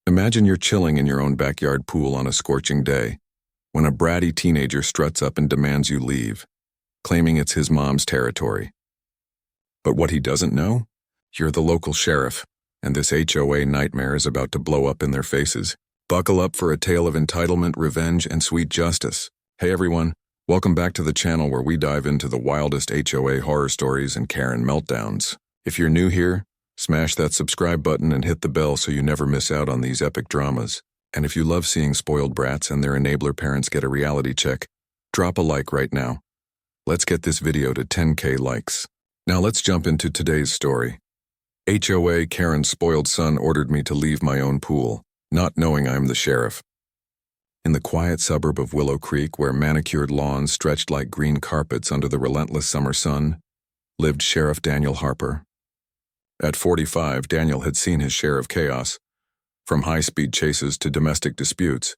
Imagine you're chilling in your own backyard pool on a scorching day, when a bratty teenager struts up and demands you leave, claiming it's his mom's territory. But what he doesn't know? You're the local sheriff, and this HOA nightmare is about to blow up in their faces. Buckle up for a tale of entitlement, revenge, and sweet justice. Hey everyone, welcome back to the channel where we dive into the wildest HOA horror stories and Karen meltdowns. If you're new here, smash that subscribe button and hit the bell so you never miss out on these epic dramas. And if you love seeing spoiled brats and their enabler parents get a reality check, drop a like right now. Let's get this video to 10K likes. Now let's jump into today's story. HOA Karen's spoiled son ordered me to leave my own pool, not knowing I'm the sheriff. In the quiet suburb of Willow Creek, where manicured lawns stretched like green carpets under the relentless summer sun, lived Sheriff Daniel Harper. At 45, Daniel had seen his share of chaos, from high-speed chases to domestic disputes,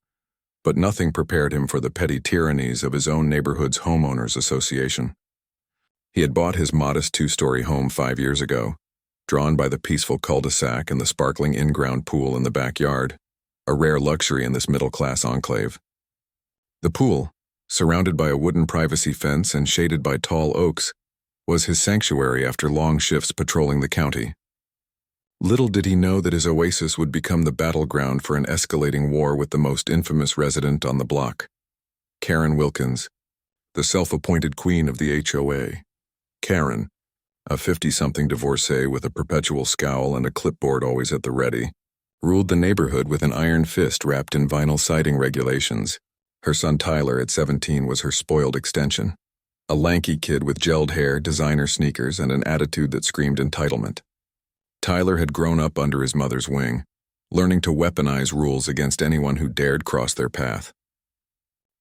but nothing prepared him for the petty tyrannies of his own neighborhood's homeowners association. He had bought his modest two-story home 5 years ago, drawn by the peaceful cul-de-sac and the sparkling in-ground pool in the backyard, a rare luxury in this middle-class enclave. The pool, surrounded by a wooden privacy fence and shaded by tall oaks, was his sanctuary after long shifts patrolling the county. Little did he know that his oasis would become the battleground for an escalating war with the most infamous resident on the block, Karen Wilkins, the self-appointed queen of the HOA. Karen, a 50-something divorcee with a perpetual scowl and a clipboard always at the ready, ruled the neighborhood with an iron fist wrapped in vinyl siding regulations. Her son Tyler, at 17, was her spoiled extension. A lanky kid with gelled hair, designer sneakers, and an attitude that screamed entitlement. Tyler had grown up under his mother's wing, learning to weaponize rules against anyone who dared cross their path.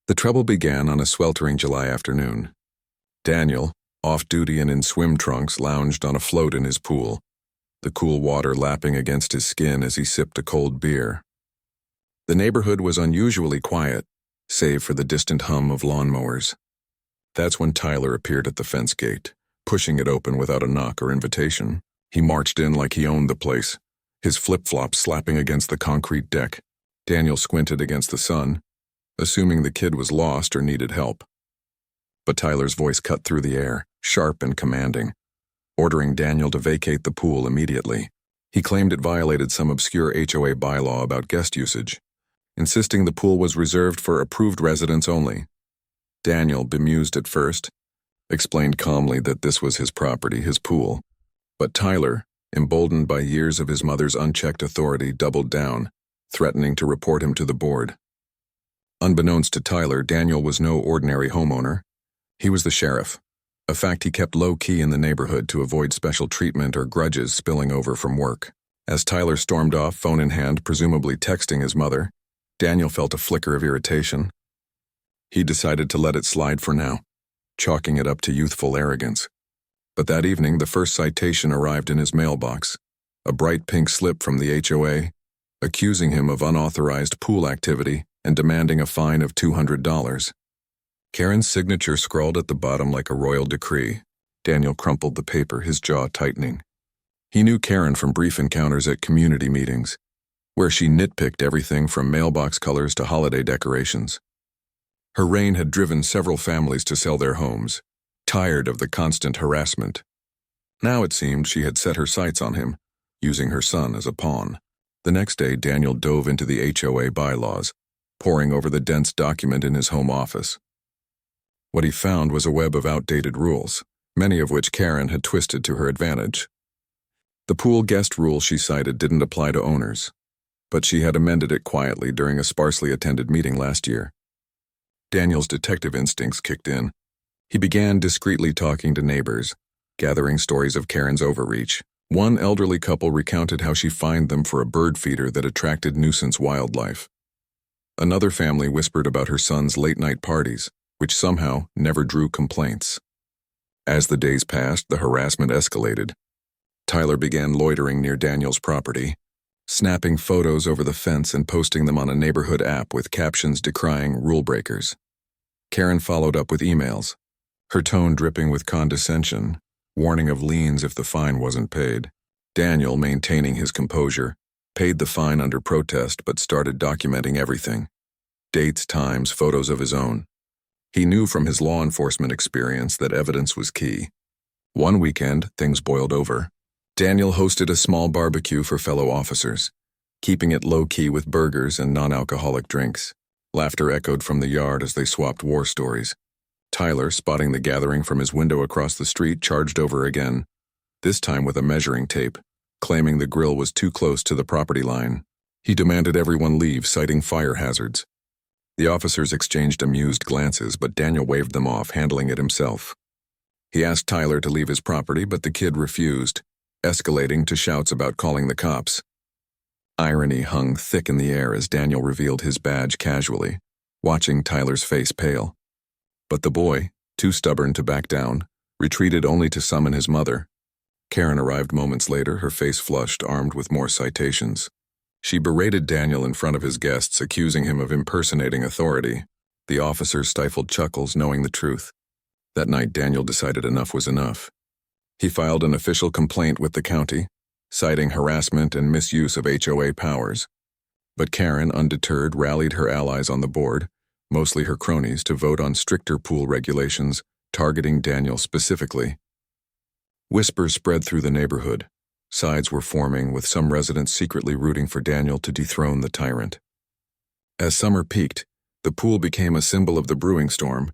The trouble began on a sweltering July afternoon. Daniel, off-duty and in swim trunks, lounged on a float in his pool, the cool water lapping against his skin as he sipped a cold beer. The neighborhood was unusually quiet, save for the distant hum of lawnmowers. That's when Tyler appeared at the fence gate, pushing it open without a knock or invitation. He marched in like he owned the place, his flip-flops slapping against the concrete deck. Daniel squinted against the sun, assuming the kid was lost or needed help. But Tyler's voice cut through the air, sharp and commanding, ordering Daniel to vacate the pool immediately. He claimed it violated some obscure HOA bylaw about guest usage, insisting the pool was reserved for approved residents only. Daniel, bemused at first, explained calmly that this was his property, his pool. But Tyler, emboldened by years of his mother's unchecked authority, doubled down, threatening to report him to the board. Unbeknownst to Tyler, Daniel was no ordinary homeowner. He was the sheriff, a fact he kept low-key in the neighborhood to avoid special treatment or grudges spilling over from work. As Tyler stormed off, phone in hand, presumably texting his mother, Daniel felt a flicker of irritation. He decided to let it slide for now, chalking it up to youthful arrogance. But that evening, the first citation arrived in his mailbox, a bright pink slip from the HOA, accusing him of unauthorized pool activity and demanding a fine of $200. Karen's signature scrawled at the bottom like a royal decree. Daniel crumpled the paper, his jaw tightening. He knew Karen from brief encounters at community meetings, where she nitpicked everything from mailbox colors to holiday decorations. Her reign had driven several families to sell their homes, tired of the constant harassment. Now it seemed she had set her sights on him, using her son as a pawn. The next day, Daniel dove into the HOA bylaws, poring over the dense document in his home office. What he found was a web of outdated rules, many of which Karen had twisted to her advantage. The pool guest rule she cited didn't apply to owners, but she had amended it quietly during a sparsely attended meeting last year. Daniel's detective instincts kicked in. He began discreetly talking to neighbors, gathering stories of Karen's overreach. One elderly couple recounted how she fined them for a bird feeder that attracted nuisance wildlife. Another family whispered about her son's late-night parties, which somehow never drew complaints. As the days passed, the harassment escalated. Tyler began loitering near Daniel's property, snapping photos over the fence and posting them on a neighborhood app with captions decrying rule breakers. Karen followed up with emails, her tone dripping with condescension, warning of liens if the fine wasn't paid. Daniel, maintaining his composure, paid the fine under protest but started documenting everything. Dates, times, photos of his own. He knew from his law enforcement experience that evidence was key. One weekend, things boiled over. Daniel hosted a small barbecue for fellow officers, keeping it low-key with burgers and non-alcoholic drinks. Laughter echoed from the yard as they swapped war stories. Tyler, spotting the gathering from his window across the street, charged over again, this time with a measuring tape, claiming the grill was too close to the property line. He demanded everyone leave, citing fire hazards. The officers exchanged amused glances, but Daniel waved them off, handling it himself. He asked Tyler to leave his property, but the kid refused, escalating to shouts about calling the cops. Irony hung thick in the air as Daniel revealed his badge casually, watching Tyler's face pale. But the boy, too stubborn to back down, retreated only to summon his mother. Karen arrived moments later, her face flushed, armed with more citations. She berated Daniel in front of his guests, accusing him of impersonating authority. The officers stifled chuckles, knowing the truth. That night, Daniel decided enough was enough. He filed an official complaint with the county, citing harassment and misuse of HOA powers. But Karen, undeterred, rallied her allies on the board, mostly her cronies, to vote on stricter pool regulations, targeting Daniel specifically. Whispers spread through the neighborhood. Sides were forming, with some residents secretly rooting for Daniel to dethrone the tyrant. As summer peaked, the pool became a symbol of the brewing storm,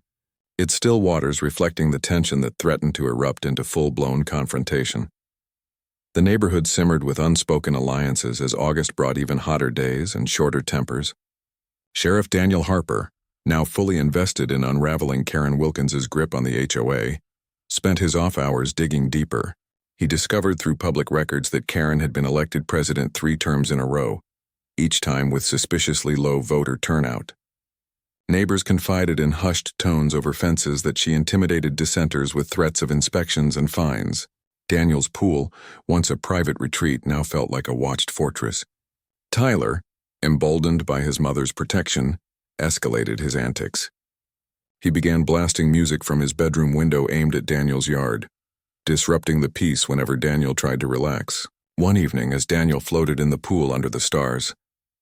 its still waters reflecting the tension that threatened to erupt into full-blown confrontation. The neighborhood simmered with unspoken alliances as August brought even hotter days and shorter tempers. Sheriff Daniel Harper, now fully invested in unraveling Karen Wilkins's grip on the HOA, spent his off hours digging deeper. He discovered through public records that Karen had been elected president 3 terms in a row, each time with suspiciously low voter turnout. Neighbors confided in hushed tones over fences that she intimidated dissenters with threats of inspections and fines. Daniel's pool, once a private retreat, now felt like a watched fortress. Tyler, emboldened by his mother's protection, escalated his antics. He began blasting music from his bedroom window aimed at Daniel's yard, disrupting the peace whenever Daniel tried to relax. One evening, as Daniel floated in the pool under the stars,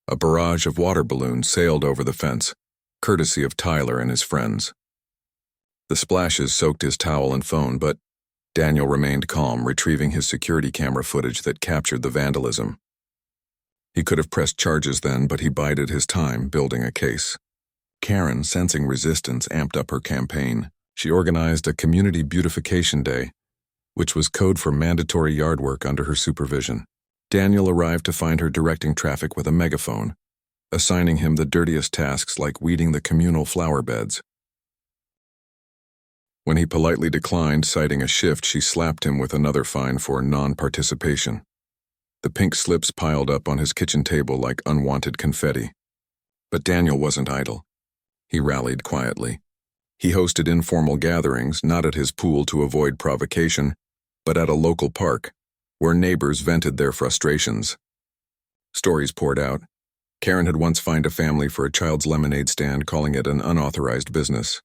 a barrage of water balloons sailed over the fence, courtesy of Tyler and his friends. The splashes soaked his towel and phone, but Daniel remained calm, retrieving his security camera footage that captured the vandalism. He could have pressed charges then, but he bided his time, building a case. Karen, sensing resistance, amped up her campaign. She organized a community beautification day, which was code for mandatory yard work under her supervision. Daniel arrived to find her directing traffic with a megaphone, assigning him the dirtiest tasks like weeding the communal flower beds. When he politely declined, citing a shift, she slapped him with another fine for non-participation. The pink slips piled up on his kitchen table like unwanted confetti. But Daniel wasn't idle. He rallied quietly. He hosted informal gatherings, not at his pool to avoid provocation, but at a local park, where neighbors vented their frustrations. Stories poured out. Karen had once fined a family for a child's lemonade stand, calling it an unauthorized business.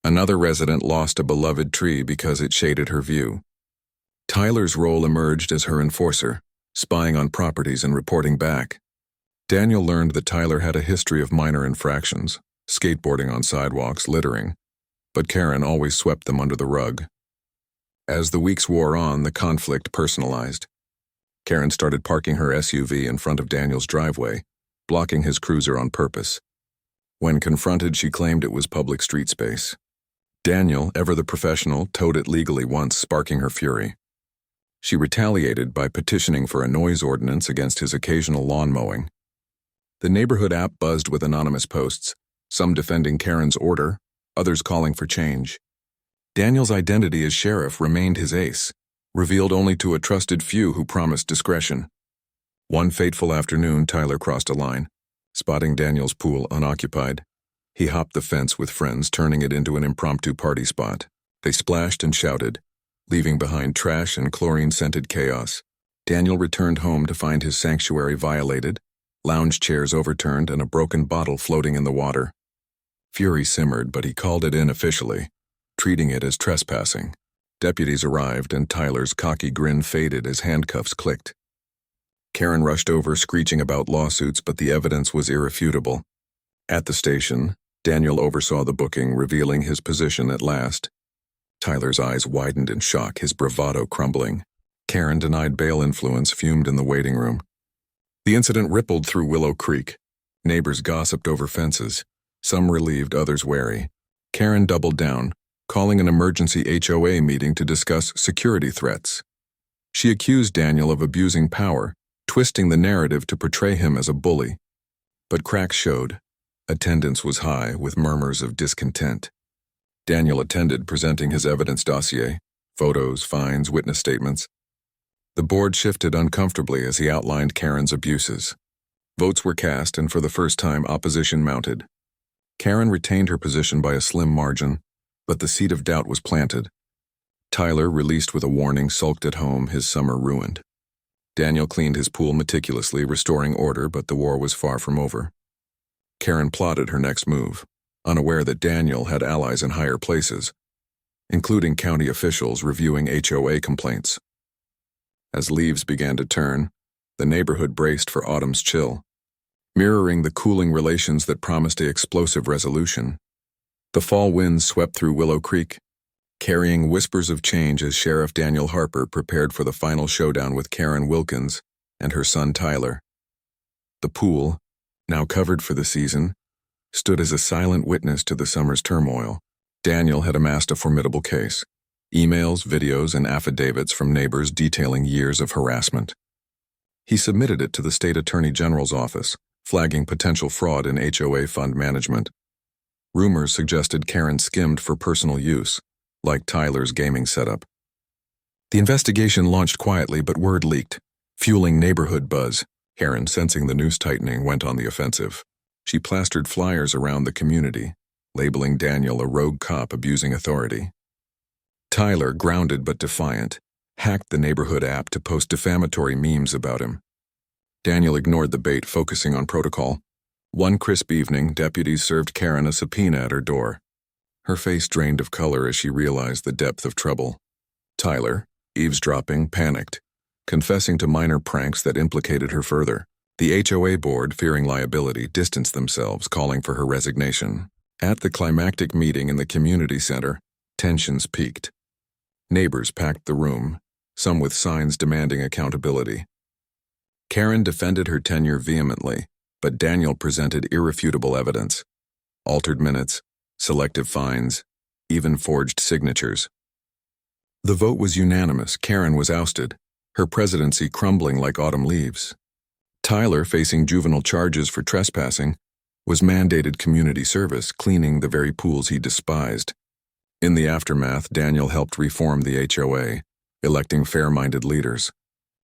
Another resident lost a beloved tree because it shaded her view. Tyler's role emerged as her enforcer, spying on properties and reporting back. Daniel learned that Tyler had a history of minor infractions, skateboarding on sidewalks, littering, but Karen always swept them under the rug. As the weeks wore on, the conflict personalized. Karen started parking her SUV in front of Daniel's driveway, blocking his cruiser on purpose. When confronted, she claimed it was public street space. Daniel, ever the professional, towed it legally once, sparking her fury. She retaliated by petitioning for a noise ordinance against his occasional lawn mowing. The neighborhood app buzzed with anonymous posts, some defending Karen's order, others calling for change. Daniel's identity as sheriff remained his ace, revealed only to a trusted few who promised discretion. One fateful afternoon, Tyler crossed a line, spotting Daniel's pool unoccupied. He hopped the fence with friends, turning it into an impromptu party spot. They splashed and shouted, leaving behind trash and chlorine-scented chaos. Daniel returned home to find his sanctuary violated, lounge chairs overturned, and a broken bottle floating in the water. Fury simmered, but he called it in officially, treating it as trespassing. Deputies arrived, and Tyler's cocky grin faded as handcuffs clicked. Karen rushed over, screeching about lawsuits, but the evidence was irrefutable. At the station, Daniel oversaw the booking, revealing his position at last. Tyler's eyes widened in shock, his bravado crumbling. Karen, denied bail influence, fumed in the waiting room. The incident rippled through Willow Creek. Neighbors gossiped over fences, some relieved, others wary. Karen doubled down, calling an emergency HOA meeting to discuss security threats. She accused Daniel of abusing power, twisting the narrative to portray him as a bully. But cracks showed. Attendance was high, with murmurs of discontent. Daniel attended, presenting his evidence dossier, photos, fines, witness statements. The board shifted uncomfortably as he outlined Karen's abuses. Votes were cast, and for the first time, opposition mounted. Karen retained her position by a slim margin, but the seed of doubt was planted. Tyler, released with a warning, sulked at home, his summer ruined. Daniel cleaned his pool meticulously, restoring order, but the war was far from over. Karen plotted her next move, unaware that Daniel had allies in higher places, including county officials reviewing HOA complaints. As leaves began to turn, the neighborhood braced for autumn's chill, mirroring the cooling relations that promised an explosive resolution. The fall winds swept through Willow Creek, carrying whispers of change as Sheriff Daniel Harper prepared for the final showdown with Karen Wilkins and her son Tyler. The pool, now covered for the season, stood as a silent witness to the summer's turmoil. Daniel had amassed a formidable case. Emails, videos, and affidavits from neighbors detailing years of harassment. He submitted it to the state attorney general's office, flagging potential fraud in HOA fund management. Rumors suggested Karen skimmed for personal use, like Tyler's gaming setup. The investigation launched quietly, but word leaked, fueling neighborhood buzz. Karen, sensing the news tightening, went on the offensive. She plastered flyers around the community, labeling Daniel a rogue cop abusing authority. Tyler, grounded but defiant, hacked the neighborhood app to post defamatory memes about him. Daniel ignored the bait, focusing on protocol. One crisp evening, deputies served Karen a subpoena at her door. Her face drained of color as she realized the depth of trouble. Tyler, eavesdropping, panicked, confessing to minor pranks that implicated her further. The HOA board, fearing liability, distanced themselves, calling for her resignation. At the climactic meeting in the community center, tensions peaked. Neighbors packed the room, some with signs demanding accountability. Karen defended her tenure vehemently, but Daniel presented irrefutable evidence. Altered minutes, selective fines, even forged signatures. The vote was unanimous. Karen was ousted, her presidency crumbling like autumn leaves. Tyler, facing juvenile charges for trespassing, was mandated community service, cleaning the very pools he despised. In the aftermath, Daniel helped reform the HOA, electing fair-minded leaders.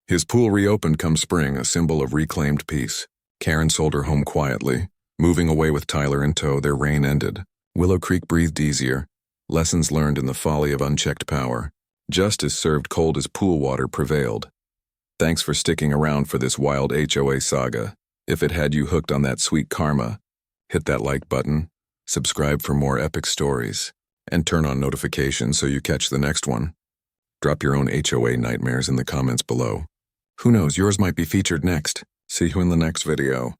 His pool reopened come spring, a symbol of reclaimed peace. Karen sold her home quietly. Moving away with Tyler in tow, their reign ended. Willow Creek breathed easier. Lessons learned in the folly of unchecked power. Justice served cold as pool water prevailed. Thanks for sticking around for this wild HOA saga. If it had you hooked on that sweet karma, hit that like button, subscribe for more epic stories, and turn on notifications so you catch the next one. Drop your own HOA nightmares in the comments below. Who knows, yours might be featured next. See you in the next video.